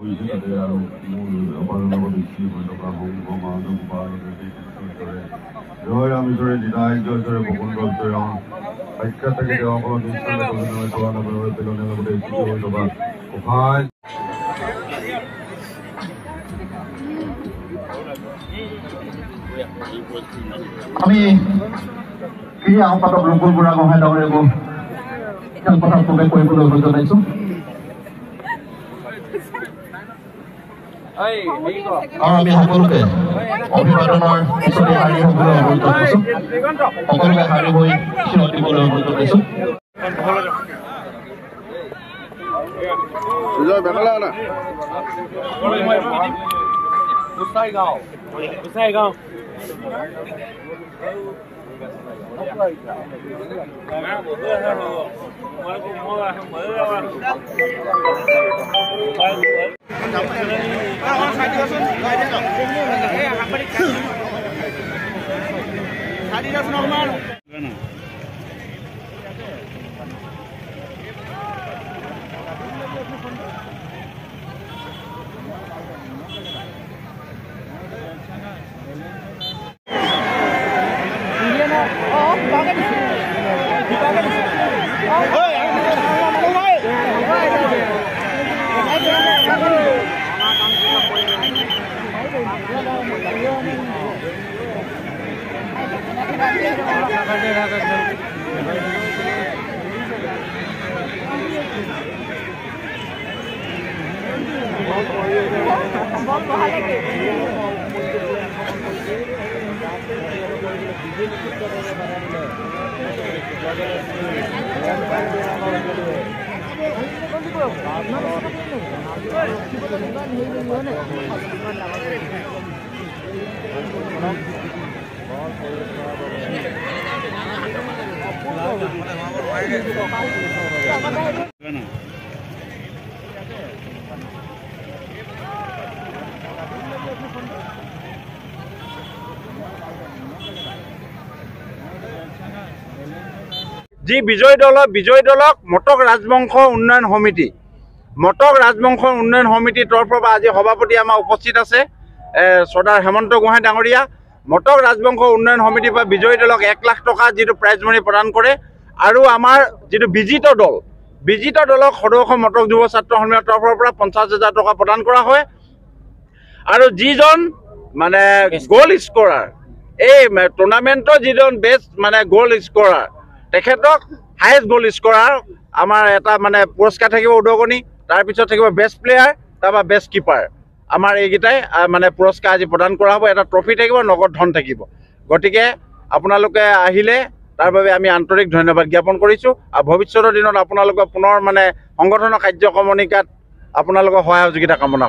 আমি ক্ৰীড়া সম্পাদক ৰূপল বুঢ়া গোহাঁই ডাঙৰীয়াক খেলপথাৰ প্ৰৱেশ কৰিবলৈ অনুৰোধ জনাইছো। আৰু আমি সকলোকে অভিবাদনৰ পিছতে শাৰী হ'বলৈ অনুৰোধ জনাইছো। সকলোকে শাৰী হৈ থিয় দিবলৈ অনুৰোধ জনাইছো। যি বিজয় দলক মটক ৰাজবংশ উন্নয়ন সমিতিৰ তৰফৰ পৰা আজি সভাপতি আমাৰ উপস্থিত আছে চৰ্দাৰ হেমন্ত গোহাঁই ডাঙৰীয়া। মটক ৰাজবংশ উন্নয়ন সমিতিৰ পৰা বিজয়ী দলক 1 লাখ টকা যিটো প্ৰাইজ মানি প্ৰদান কৰে আৰু আমাৰ যিটো বিজিত দলক সদৌ মটক যুৱ ছাত্ৰ সন্মিলনৰ তৰফৰ পৰা 50,000 টকা প্ৰদান কৰা হয়। আৰু যিজন মানে গ'ল স্ক'ৰাৰ এই টুৰ্ণামেণ্টৰ যিজন বেষ্ট মানে গ'ল স্ক'ৰাৰ তেখেতক হায়েষ্ট গ'ল স্ক'ৰাৰ আমাৰ এটা মানে পুৰস্কাৰ থাকিব উদগনি, তাৰপিছত থাকিব বেষ্ট প্লেয়াৰ, তাৰপৰা বেষ্ট কিপাৰ। আমাৰ এইকেইটাই মানে পুৰস্কাৰ আজি প্ৰদান কৰা হ'ব। এটা ট্ৰফি থাকিব, নগদ ধন থাকিব। গতিকে আপোনালোকে আহিলে তাৰ বাবে আমি আন্তৰিক ধন্যবাদ জ্ঞাপন কৰিছোঁ। আৰু ভৱিষ্যতৰ দিনত আপোনালোকৰ পুনৰ মানে সংগঠনৰ কাৰ্যক্ৰমণিকাত আপোনালোকৰ সহায় সহযোগিতা কামনা কৰিছোঁ।